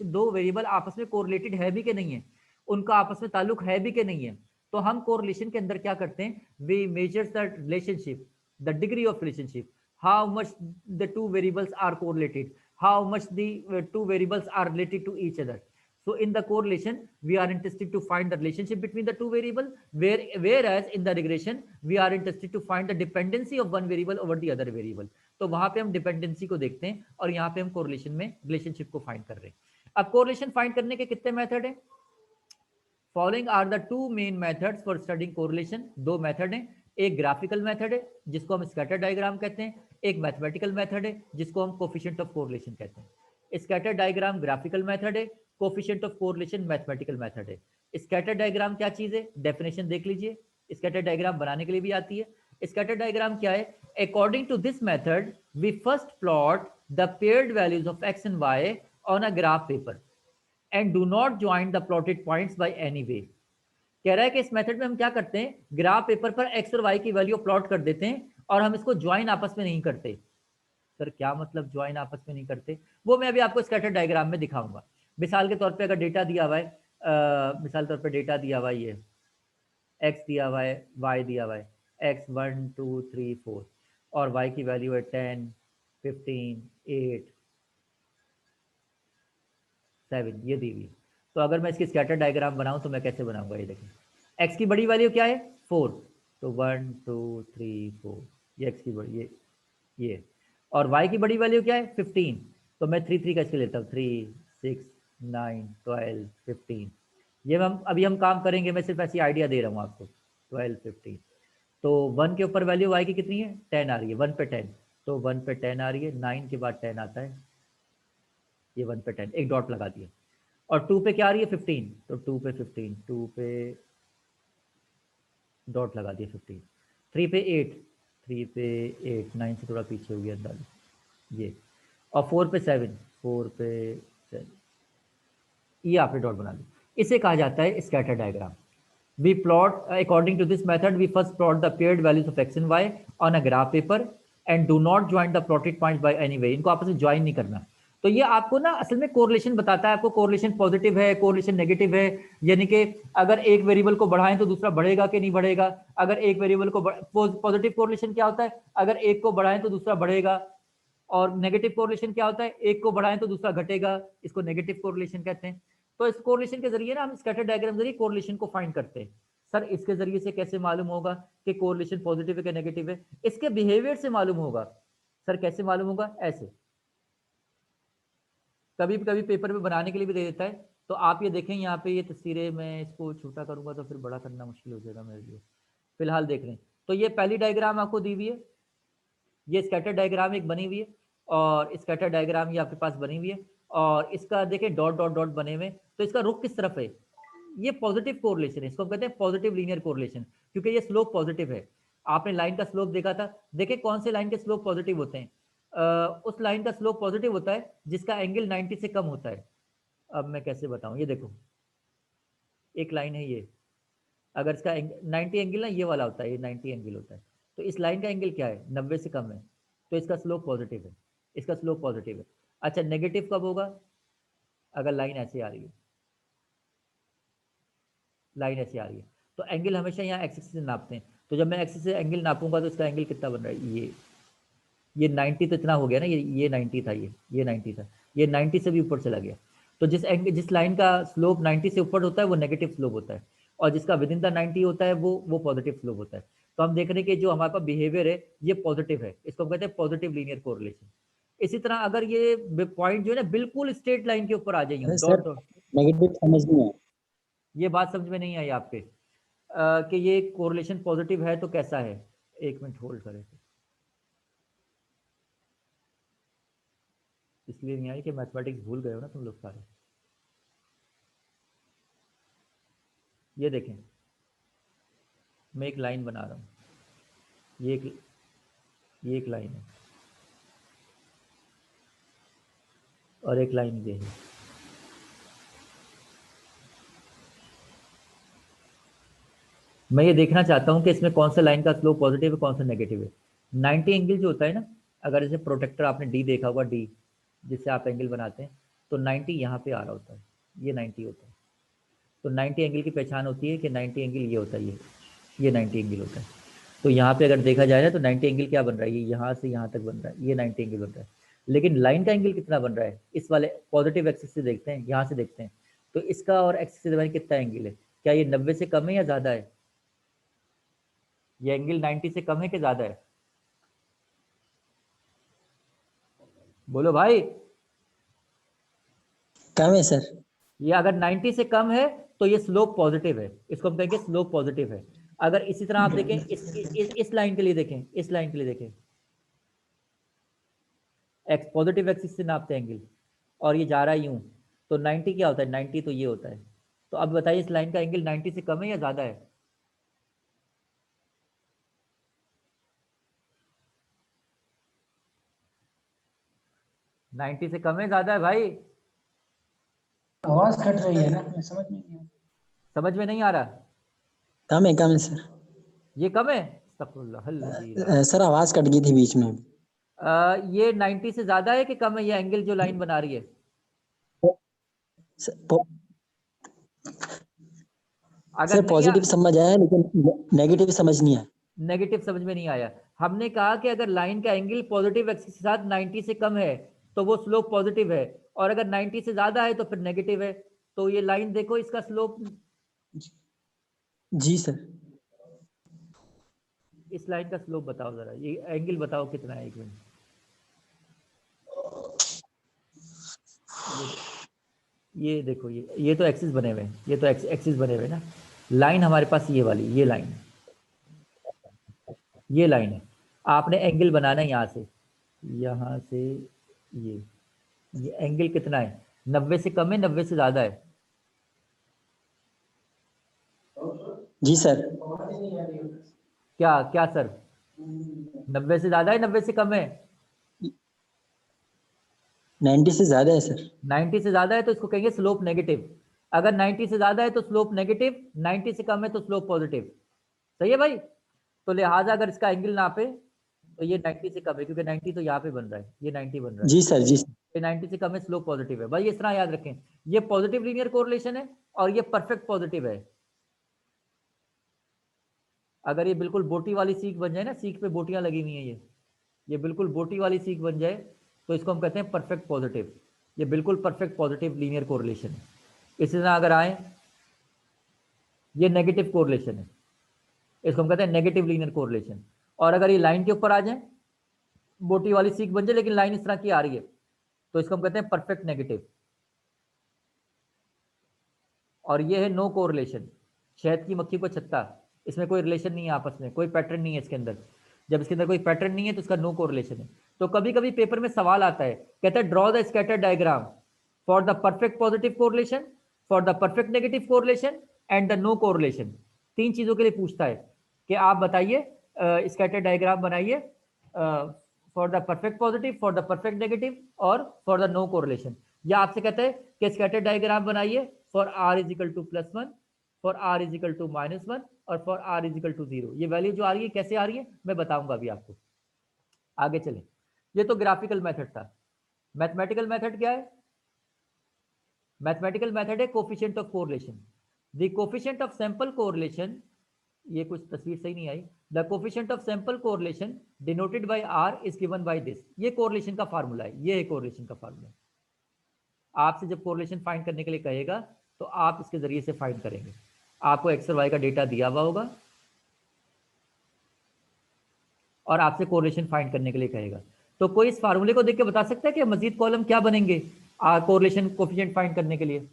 दो वेरिएबल आपस में कोरिलेटेड है भी कि नहीं है, उनका आपस में ताल्लुक है भी कि नहीं है। तो हम कोरिलेशन के अंदर क्या करते हैं, we measures the relationship, the degree of relationship, how much the two variables are correlated, how much the two variables are related to each other. So in the correlation, we are interested to find the relationship between the two variables, whereas in the regression, we are interested to find the dependency of one variable over the other variable. तो वहां पे हम dependency को देखते हैं और यहाँ पे हम कोरिलेशन में रिलेशनशिप को फाइंड कर रहे हैं। अब कोरिलेशन फाइंड करने के कितने मेथड हैं, following are the two main methods for studying correlation, दो मेथड हैं। एक ग्राफिकल मेथड है जिसको हम स्कैटर डायग्राम कहते हैं, एक मैथमेटिकल मेथड है जिसको हम कोफिशिएंट ऑफ कोरिलेशन कहते हैं। स्कैटर डायग्राम ग्राफिकल मेथड है, coefficient of correlation mathematical method है। स्कैटर डायग्राम क्या चीज है, डेफिनेशन देख लीजिए, स्कैटर डायग्राम बनाने के लिए भी आती है। स्कैटर डायग्राम क्या है, according to this method we first plot the paired values of x and Y on a graph paper and do not join the plotted points by any way. कह रहा है कि इस मेथड में हम क्या करते हैं, ग्राफ पेपर पर एक्स और वाई की वैल्यू प्लॉट कर देते हैं और हम इसको ज्वाइन आपस में नहीं करते। सर क्या मतलब ज्वाइन आपस में नहीं करते, वो मैं अभी आपको स्कैटर डायग्राम में दिखाऊंगा। मिसाल के तौर पे अगर डेटा दिया हुआ है, मिसाल के तौर पे डेटा दिया हुआ है, ये एक्स दिया हुआ है, वाई दिया हुआ है, एक्स 1 2 3 4 और वाई की वैल्यू है 10 15 8 7, ये दी हुई। तो अगर मैं इसकी स्कैटर डायग्राम बनाऊं तो मैं कैसे बनाऊंगा, ये देखें, एक्स की बड़ी वैल्यू क्या है 4, तो 1 2 3 4, ये एक्स की बड़ी, ये और y की बड़ी वैल्यू क्या है 15, तो मैं 3 3 कैसे लेता हूँ, 3 6 9 12 15। ये हम अभी हम काम करेंगे, मैं सिर्फ ऐसी आइडिया दे रहा हूँ आपको, 12 15। तो 1 के ऊपर वैल्यू y की कितनी है 10 आ रही है, 1 पे 10, तो 1 पे 10 आ रही है, 9 के बाद 10 आता है, ये 1 पे 10 एक डॉट लगा दिया। और 2 पे क्या आ रही है 15, तो 2 पे 15, 2 पे डॉट लगा दिया 15, 3 पे 8, 3 पे 8, 9 से थोड़ा पीछे हो गया अंदाजा ये, और 4 पे 7, 4 पे 7, ये आपने डॉट बना दी। इसे कहा जाता है scatter diagram. We plot according to this method we first plot the paired values of x and Y on a graph paper and do not join the plotted points by any way. इनको आपस में join नहीं करना। तो ये आपको ना असल में कोरिलेशन बताता है, आपको कोरिलेशन पॉजिटिव है, कोरिलेशन नेगेटिव है, यानी कि अगर एक वेरिएबल को बढ़ाएं तो दूसरा बढ़ेगा कि नहीं बढ़ेगा। अगर एक वेरिएबल को पॉजिटिव कोरिलेशन क्या होता है, अगर एक को बढ़ाएं तो दूसरा बढ़ेगा, और नेगेटिव कोरिलेशन क्या होता है, एक को बढ़ाएं तो दूसरा घटेगा, इसको नेगेटिव कोरिलेशन कहते हैं। तो इस कोरिलेशन के जरिए ना हम स्कैटर डायग्राम जरिए कोरिलेशन को फाइंड करते हैं। सर इसके जरिए से कैसे मालूम होगा कि कोरिलेशन पॉजिटिव है कि नेगेटिव है, इसके बिहेवियर से मालूम होगा। सर कैसे मालूम होगा, ऐसे कभी कभी पेपर में बनाने के लिए भी दे देता है। तो आप ये देखें यहाँ पे ये तस्वीरें, मैं इसको छोटा करूंगा तो फिर बड़ा करना मुश्किल हो जाएगा मेरे लिए, फिलहाल देख लें। तो ये पहली डायग्राम आपको दी हुई है, ये स्कैटर डायग्राम एक बनी हुई है, और स्कैटर डायग्राम ये आपके पास बनी हुई है, और इसका देखें डॉट डॉट डॉट बने हुए, तो इसका रुख किस तरफ है, ये पॉजिटिव कोरिलेशन है, इसको हम कहते हैं पॉजिटिव लीनियर कोरिलेशन, क्योंकि ये स्लोप पॉजिटिव है। आपने लाइन का स्लोप देखा था, देखिए कौन से लाइन के स्लोप पॉजिटिव होते हैं, उस लाइन का स्लोप पॉजिटिव होता है जिसका एंगल 90 से कम होता है। अब मैं कैसे बताऊं, ये देखो एक लाइन है ये, अगर इसका 90 एंगल ना ये वाला होता है, ये 90 एंगल होता है, तो इस लाइन का एंगल क्या है 90 से कम है, तो इसका स्लोप पॉजिटिव है, इसका स्लोप पॉजिटिव है। अच्छा नेगेटिव कब होगा, अगर लाइन ऐसे आ रही है, लाइन ऐसे आ रही है, तो एंगल हमेशा यहाँ एक्सिस से नापते हैं, तो जब मैं एक्सिस से एंगल नापूंगा तो इसका एंगल कितना बन रहा है, ये 90 तो इतना हो गया ना, ये 90 था, ये 90 था, ये 90 से भी ऊपर चला गया। तो जिस लाइन का स्लोप 90 से ऊपर होता है वो नेगेटिव स्लोप होता है, और जिसका विद इन द 90 होता है वो पॉजिटिव स्लोप होता है। तो हम देख रहे हैं कि जो हमारे पास बिहेवियर है ये पॉजिटिव है, इसको हम कहते हैं पॉजिटिव लीनियर कोरिलेशन। इसी तरह अगर ये पॉइंट जो है ना बिल्कुल स्ट्रेट लाइन के ऊपर आ जाइए, सर डॉट डॉट, नेगेटिव समझ नहीं आया। ये बात समझ में नहीं आई आपके, कि ये कोरिलेशन पॉजिटिव है तो कैसा है, एक मिनट होल्ड करें, इसलिए नहीं आई कि मैथमेटिक्स भूल गए हो ना तुम लोग सारे। ये देखें मैं एक लाइन बना रहा हूँ, ये एक लाइन है और एक लाइन ये है, मैं ये देखना चाहता हूँ कि इसमें कौन सा लाइन का स्लोप पॉजिटिव है कौन सा नेगेटिव है। 90 एंगल जो होता है ना, अगर जैसे प्रोटेक्टर आपने डी देखा होगा, डी जिससे आप एंगल बनाते हैं, तो 90 यहाँ पे आ रहा होता है, ये 90 होता है। तो 90 एंगल की पहचान होती है कि 90 एंगल ये होता है, ये 90 एंगल होता है। तो यहाँ पे अगर देखा जाए ना तो 90 एंगल क्या बन रहा है, ये यहाँ से यहाँ तक बन रहा है, ये 90 एंगल बन रहा है। लेकिन लाइन का एंगल कितना बन रहा है, इस वाले पॉजिटिव एक्सिस से देखते हैं, यहाँ से देखते हैं, तो इसका और एक्सिस से दरमियान कितना एंगल है, क्या ये 90 से कम है या ज़्यादा है, ये एंगल 90 से कम है कि ज़्यादा है, बोलो भाई। कम है सर। ये अगर 90 से कम है तो ये स्लोप पॉजिटिव है, इसको हम कहेंगे स्लोप पॉजिटिव है। अगर इसी तरह आप देखें इस लाइन के लिए देखें, इस लाइन के लिए देखें, एक्स पॉजिटिव एक्सिस से नापते हैं एंगल और ये जा रहा है यूं, तो 90 क्या होता है? 90 तो ये होता है। तो अब बताइए इस लाइन का एंगल 90 से कम है या ज्यादा है? नाइन्टी से कम है ज्यादा है भाई? आवाज कट रही है ना, मैं समझ में नहीं समझ में नहीं आ रहा? कम है सर। ये कम है? अस्तगफुरुल्लाह। सर आवाज कट गई थी बीच में। ये 90 से ज्यादा है कि कम है ये एंगल जो लाइन बना रही है? अगर सर पॉजिटिव समझ आया लेकिन नेगेटिव समझ नहीं आया। नेगेटिव समझ में नहीं आया। हमने कहा कि अगर लाइन का एंगल पॉजिटिव एक्सिस के साथ 90 से कम है तो वो स्लोप पॉजिटिव है, और अगर 90 से ज्यादा है तो फिर नेगेटिव है। तो ये लाइन देखो, इसका स्लोप, जी सर। इस लाइन का स्लोप बताओ जरा, ये एंगल बताओ कितना है, एक मिनट। ये देखो, ये तो एक्सिस बने हुए हैं, ये तो एक्सिस बने हुए ना। लाइन हमारे पास ये वाली, ये लाइन है। आपने एंगल बनाना है यहाँ से ये एंगल कितना है? 90 से कम है, 90 से ज्यादा है? जी सर। क्या क्या सर? 90 से ज्यादा है, 90 से कम है? 90 से ज्यादा है सर। 90 से ज्यादा है तो इसको कहेंगे स्लोप नेगेटिव। अगर 90 से ज्यादा है तो स्लोप नेगेटिव, 90 से कम है तो स्लोप पॉजिटिव। सही है भाई? तो लिहाजा अगर इसका एंगल नापे तो ये 90 से कम है, क्योंकि 90 तो यहाँ पे बन रहा है, ये 90 बन रहा है। जी सर, जी सर। ये 90 से कम है, स्लोप पॉजिटिव है भाई। इस तरह याद रखें, ये पॉजिटिव लीनियर कोरिलेशन है और ये परफेक्ट पॉजिटिव है। अगर ये बिल्कुल बोटी वाली सीख बन जाए ना, सीख पे बोटियां लगी हुई हैं, ये बिल्कुल बोटी वाली सीख बन जाए तो इसको हम कहते हैं परफेक्ट पॉजिटिव। ये बिल्कुल परफेक्ट पॉजिटिव लीनियर कोरिलेशन है। इसी तरह अगर आए, ये नेगेटिव कोरिलेशन है, इसको हम कहते हैं नेगेटिव लीनियर कोरिलेशन। और अगर ये लाइन के ऊपर आ जाए, बोटी वाली सीख बन जाए लेकिन लाइन इस तरह की आ रही है, तो इसको हम कहते हैं परफेक्ट नेगेटिव। और ये है नो कोरिलेशन, शहद की मक्खी को छत्ता, इसमें कोई रिलेशन नहीं है आपस में, कोई पैटर्न नहीं है इसके अंदर। जब इसके अंदर कोई पैटर्न नहीं है तो इसका नो कोरिलेशन है। तो कभी कभी पेपर में सवाल आता है, कहता है draw the scatter diagram for the perfect positive correlation, for the perfect negative correlation and the no correlation. 3 चीजों के लिए पूछता है कि आप बताइए, स्कैटर डायग्राम बनाइए for the perfect positive, for the perfect negative और फॉर द नो कोरिलेशन। या आपसे कहता है कि स्कैटर डायग्राम बनाइए for r is equal to +1, for r is equal to -1 और for r is equal to 0। ये वैल्यू जो आ रही है कैसे आ रही है मैं बताऊंगा अभी आपको। आगे चले, ये तो ग्राफिकल मेथड था। मैथमेटिकल मेथड क्या है? मैथमेटिकल मेथड है coefficient of correlation. The coefficient of sample correlation, ये कुछ तस्वीर सही नहीं आई। The coefficient of sample correlation denoted by r is given by this. ये कोरिलेशन का फार्मूला है, ये है कोरिलेशन का फार्मूला। आपसे जब कोरिलेशन फाइंड करने के लिए कहेगा तो आप इसके जरिए से फाइंड करेंगे। आपको एक्स और वाई का डेटा दिया हुआ होगा और आपसे कोरिलेशन फाइंड करने के लिए कहेगा। तो कोई इस फार्मूले को देख के बता सकता है कि मजीद कॉलम क्या बनेंगे कोरिलेशन कोफिशिएंट फाइंड करने के लिए?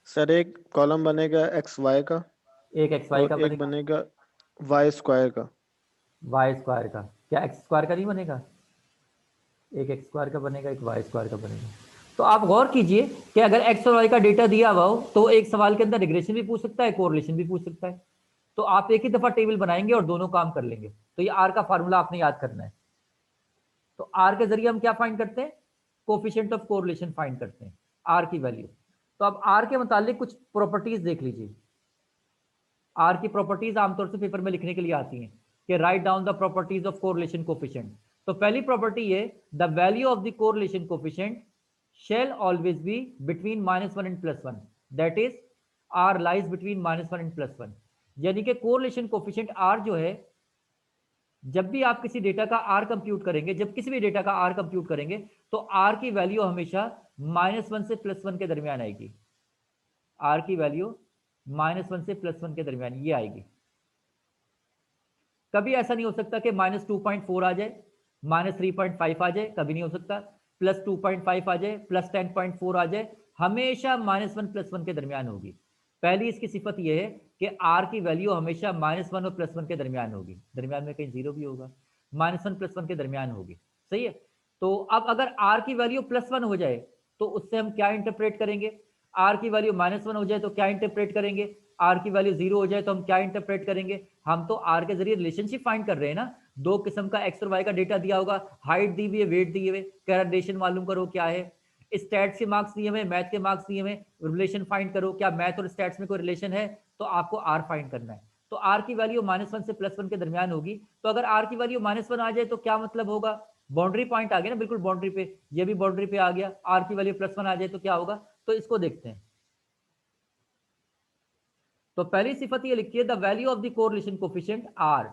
सर एक कॉलम बनेगा एक्स वाई का, एक एक्स वाई का और एक बनेगा वाई स्क्वायर का। वाई स्क्वायर का? क्या एक्स स्क्वायर का नहीं बनेगा? एक एक्स स्क्वायर का बनेगा, एक वाई स्क्वायर का बनेगा। तो आप गौर कीजिए कि अगर एक्स और वाई का डेटा दिया हुआ हो तो एक सवाल के अंदर रिग्रेशन भी पूछ सकता है, कोरिलेशन भी पूछ सकता है। तो आप एक ही दफा टेबल बनाएंगे और दोनों काम कर लेंगे। तो ये आर का फार्मूला आपने याद करना है। तो आर के जरिए हम क्या फाइंड करते हैं? कोफिशिएंट ऑफ कोरिलेशन फाइंड करते हैं, आर की वैल्यू। तो अब आर के मुतालिक कुछ प्रॉपर्टीज देख लीजिए। आर की प्रॉपर्टीज आमतौर से पेपर में लिखने के लिए आती हैं कि write down the properties of correlation coefficient. तो पहली प्रॉपर्टी है the value of the correlation coefficient shall always be between -1 and +1, that is r lies between -1 and +1। यानी कि कोरिलेशन कोफिशिएंट r जो है, जब भी आप किसी डेटा का r कंप्यूट करेंगे, जब किसी भी डेटा का r कंप्यूट करेंगे तो r की वैल्यू हमेशा -1 से +1 के दरमियान आएगी। r की वैल्यू -1 से +1 के दरमियान ये आएगी। कभी ऐसा नहीं हो सकता कि -2.4 आ जाए, -3.5 आ जाए, कभी नहीं हो सकता। +2.5 आ जाए, +10.4 आ जाए, हमेशा -1 +1 के दरमियान होगी। पहली इसकी सिफत यह है कि r की वैल्यू हमेशा -1 और +1 के दरमियान होगी, दरमियान में कहीं 0 भी होगा, -1 +1 के दरमियान होगी, सही है। तो अब अगर r की वैल्यू +1 हो जाए तो उससे हम क्या इंटरप्रेट करेंगे, r की वैल्यू -1 हो जाए तो क्या इंटरप्रेट करेंगे, r की वैल्यू 0 हो जाए तो हम क्या इंटरप्रेट करेंगे। हम तो r के जरिए रिलेशनशिप फाइंड कर रहे हैं ना, दो किस्म का x और y का डेटा दिया होगा, हाइट दी हुई है, वेट दिए हुए, कह रहा रिलेशन मालूम करो क्या है, स्टैट्स के मार्क्स दिए हुए, मैथ के मार्क्स दिए हुए, रिलेशन फाइंड करो, क्या मैथ और स्टैट्स में कोई रिलेशन है, तो आपको r फाइंड करना है। तो r की वैल्यू -1 से +1 के दरमियान होगी। तो अगर r की वैल्यू -1 आ जाए तो क्या मतलब होगा, बाउंड्री पॉइंट आ गया ना, बिल्कुल बाउंड्री पे, ये भी बाउंड्री पे आ गया, r की वैल्यू +1 आ जाए तो क्या होगा। तो इसको देखते हैं। तो पहली सिफत ये लिखिए, the value of the correlation coefficient r,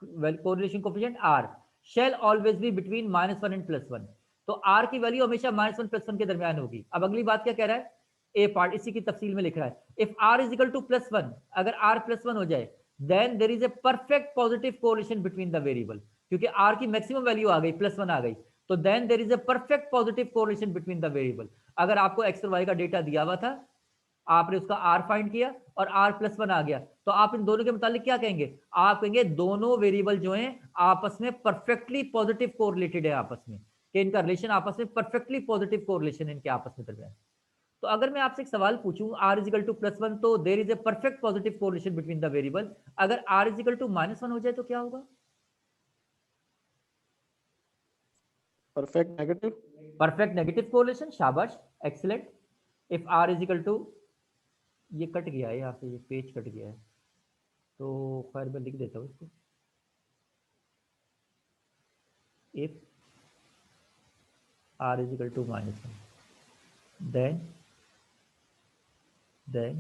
correlation coefficient r shell always be between -1 and +1। तो r की वैल्यू हमेशा -1 +1 के दरमियान होगी। अब अगली बात क्या कह रहा है, ए पार्ट इसी की तफसील में लिख रहा है, if r is equal to +1, अगर r +1 हो जाए, then there is a perfect positive correlation between the variable, क्योंकि r की मैक्सिमम वैल्यू आ गई, +1 आ गई, तो then there is a perfect positive correlation between the variable. अगर आपको x और y का डेटा दिया हुआ था, आपने उसका r फाइंड किया और r+1 आ गया, तो आप इन दोनों के मुतालिक क्या कहेंगे, आप कहेंगे दोनों वेरिएबल जो हैं आपस में परफेक्टली पॉजिटिव कोरिलेटेड है, आपस में, कि इनका रिलेशन आपस में परफेक्टली पॉजिटिव कोरिलेशन है इनके आपस में दरमियान। तो अगर मैं आपसे एक सवाल पूछूं, r इज इक्वल टू +1, तो there is a perfect positive correlation between the variable, अगर r इज इक्वल टू -1 हो जाए तो क्या होगा, perfect negative. Perfect negative correlation, शाबाश, excellent. If r is equal to, ये कट गया है यहाँ पे, ये पेज कट गया है, तो खैर मैं लिख देता हूँ इसको, if r is equal to -1, then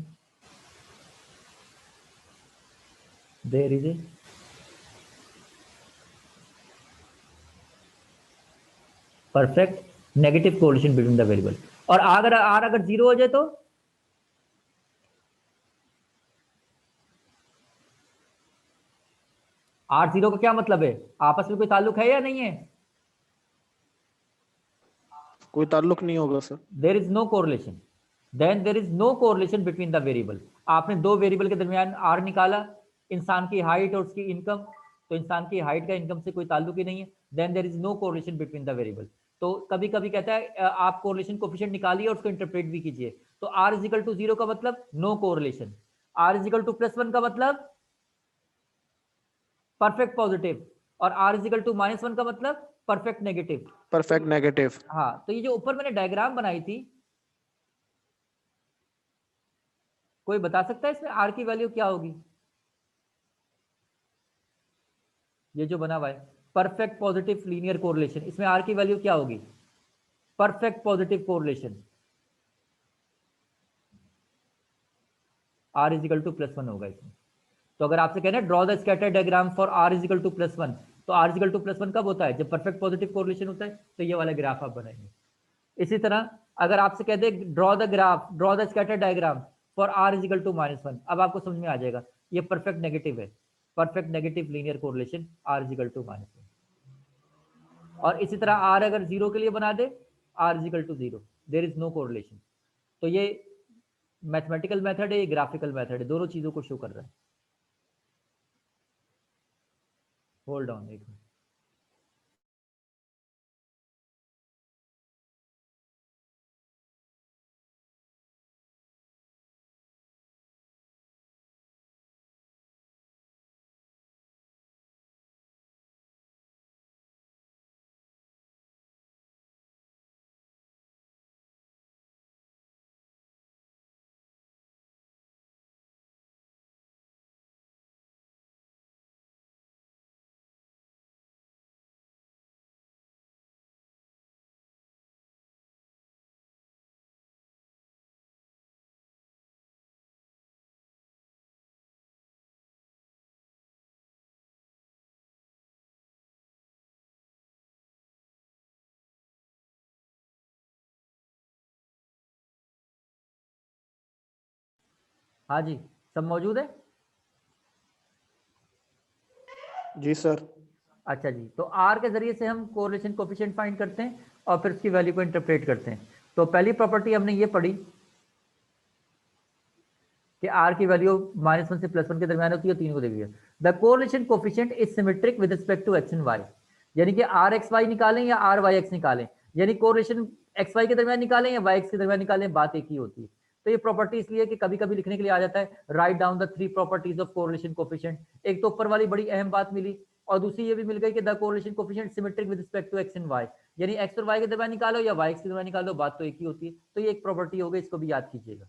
there is a perfect negative correlation between the variable। और अगर r अगर 0 हो जाए तो r0 का क्या मतलब है, आपस में कोई ताल्लुक है या नहीं है, कोई ताल्लुक नहीं होगा sir. There is no correlation, then there is no correlation between the variable. आपने दो वेरिएबल के दरमियान r निकाला, इंसान की हाइट और उसकी इनकम, तो इंसान की हाइट का इनकम से कोई ताल्लुक ही नहीं है, then there is no correlation between the variable. तो कभी कभी कहता है आप कोरिलेशन कोफिशिएंट निकालिए और उसको इंटरप्रेट भी कीजिए, तो r इज इक्वल टू 0 का मतलब no correlation, r is equal to +1 का मतलब परफेक्ट पॉजिटिव, और r इज इक्वल टू -1 का मतलब परफेक्ट नेगेटिव। Perfect negative. हाँ, तो ये जो ऊपर मैंने डायग्राम बनाई थी, कोई बता सकता है इसमें r की वैल्यू क्या होगी, ये जो बना हुआ है परफेक्ट पॉजिटिव लीनियर कोरिलेशन, इसमें r की वैल्यू क्या होगी, perfect positive correlation, r is equal to +1 होगा इसमें। तो अगर आपसे कहना है draw the scatter diagram for r is equal to +1, तो r इज इक्वल टू +1 कब होता है, जब परफेक्ट पॉजिटिव कोरिलेशन होता है, तो ये वाला ग्राफ आप बनाएंगे। इसी तरह अगर आपसे कह दे draw the graph, draw the scatter diagram for r is equal to -1, अब आपको समझ में आ जाएगा ये परफेक्ट नेगेटिव है, perfect negative linear correlation r is equal to -1। और इसी तरह r अगर 0 के लिए बना दे, r is equal to 0, there is no correlation. तो ये मैथमेटिकल मेथड है, ये ग्राफिकल मेथड है, दोनों चीजों को शो कर रहा है। होल्ड ऑन एक मिनट। हाँ जी, सब मौजूद है। जी सर। अच्छा जी, तो r के जरिए से हम कोरिलेशन कोफिशिएंट फाइंड करते हैं और फिर उसकी वैल्यू को इंटरप्रेट करते हैं। तो पहली प्रॉपर्टी हमने ये पढ़ी कि आर की वैल्यू -1 से +1 के दरमियान होती है, तीन को देख लिया। The correlation coefficient is symmetric with respect to x and y, यानी कि आर एक्स वाई निकालें या आर वाई एक्स निकालें, यानी कोरिलेशन एक्स वाई के दरमियान निकालें या वाई एक्स के दरमियान निकालें, बात एक ही होती है। तो ये प्रॉपर्टी इसलिए कि कभी कभी लिखने के लिए आ जाता है write down the 3 properties of correlation coefficient. एक तो ऊपर वाली बड़ी अहम बात मिली और दूसरी ये भी मिल गई कि the correlation coefficient symmetric with respect to x and y, यानी एक्स और वाई के दरमियान निकालो या वाई एक्स के दरमियान निकालो, बात तो एक ही होती है। तो ये एक प्रॉपर्टी हो गई, इसको भी याद कीजिएगा,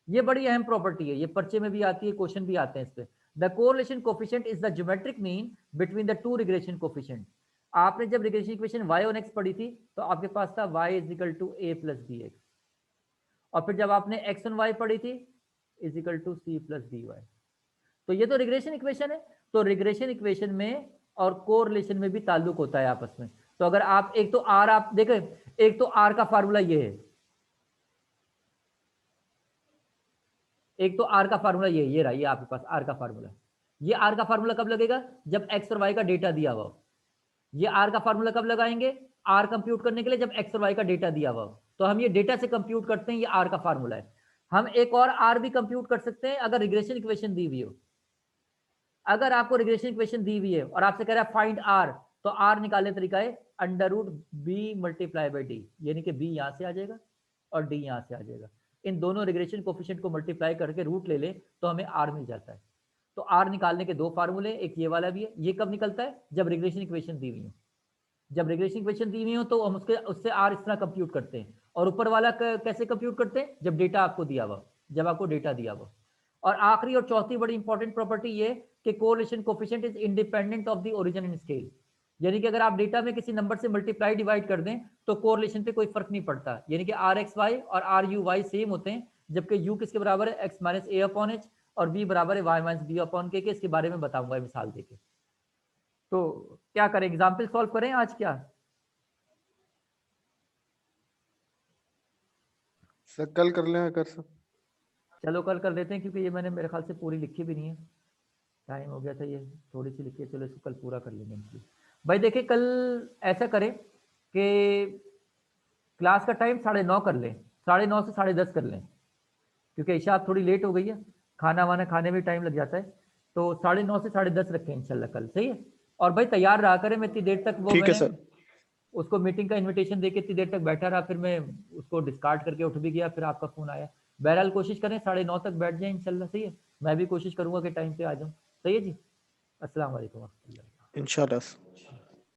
ये बड़ी अहम प्रॉपर्टी है, ये पर्चे में भी आती है, क्वेश्चन भी आते हैं इस पे। The correlation coefficient is the geometric mean between the two regression coefficient. आपने जब रिग्रेशन इक्वेशन y और x पढ़ी थी तो आपके पास था y = a + bx, और फिर जब आपने x और y पढ़ी थी = c + dy। तो ये तो रिग्रेशन इक्वेशन है, तो रिग्रेशन इक्वेशन में और कोरिलेशन में भी ताल्लुक होता है आपस में। तो अगर आप एक तो r आप देखें, एक तो r का फार्मूला ये है, एक तो r का फार्मूला ये रहा, ये आपके पास r का फार्मूला। ये r का फार्मूला कब लगेगा? जब x और y का डेटा दिया हुआ। ये r का फार्मूला कब लगाएंगे? r कंप्यूट करने के लिए, जब x और y का डेटा दिया हुआ। तो हम ये डेटा से कंप्यूट करते हैं, ये r का फार्मूला है। हम एक और r भी कंप्यूट कर सकते हैं अगर रिग्रेशन इक्वेशन दी हुई हो। अगर आपको रिग्रेशन इक्वेशन दी हुई है और आपसे कह रहा है फाइंड r, तो r निकालने तरीका है √b × d, यानी कि b यहां से आ जाएगा और d यहां से आ जाएगा। इन दोनों रिग्रेशन कोफिशिएंट को मल्टीप्लाई करके रूट ले ले तो हमें r मिल जाता है। तो r निकालने के दो फार्मूले, एक ये वाला भी है। ये कब निकलता है? जब रिग्रेशन इक्वेशन दी हुई हो। जब रिग्रेशन इक्वेशन दी हुई हो तो हम उससे r इस तरह कंप्यूट करते हैं। और ऊपर वाला कैसे कंप्यूट करते हैं? जब डेटा आपको दिया हुआ, जब आपको डेटा दिया हुआ। और आखिरी और चौथी बड़ी इंपॉर्टेंट प्रॉपर्टी ये कि correlation coefficient is independent of the origin and scale, यानी कि अगर आप डेटा में किसी नंबर से मल्टीप्लाई डिवाइड कर दें तो कोरिलेशन पे कोई फर्क नहीं पड़ता, यानी कि rxy और ru(y) सेम होते हैं, जबकि u किसके बराबर है? x - a/h और b बराबर है y - b/k के। इसके बारे में बताऊंगा मिसाल देके। तो क्या करें, एग्जाम्पल सॉल्व करें आज क्या? सर कल कर लें कर सर। चलो कल कर लेते हैं, क्योंकि ये मैंने मेरे ख्याल से पूरी लिखी भी नहीं है, टाइम हो गया था, ये थोड़ी सी लिखी है। चलो इसको कल पूरा कर लेंगे भाई। देखिए कल ऐसा करें कि क्लास का टाइम 9:30 कर लें, 9:30 से 10:30 कर लें, क्योंकि इशा आप थोड़ी लेट हो गई है, खाना वाना खाने में टाइम लग जाता है। तो 9:30 से 10:30 रखें इंशाल्लाह कल, सही है? और भाई तैयार रहा करें, मैं इतनी देर तक वो ठीक है मैंने सर। उसको मीटिंग का इनविटेशन देके इतनी देर तक बैठा रहा, फिर मैं उसको डिस्कार्ड करके उठ भी गया, फिर आपका फोन आया। बहरहाल कोशिश करें 9:30 तक बैठ जाए इंशाल्लाह, सही है? मैं भी कोशिश करूंगा कि टाइम पे आ जाऊं, सही है जी? अस्सलाम वालेकुम। इंशाल्लाह।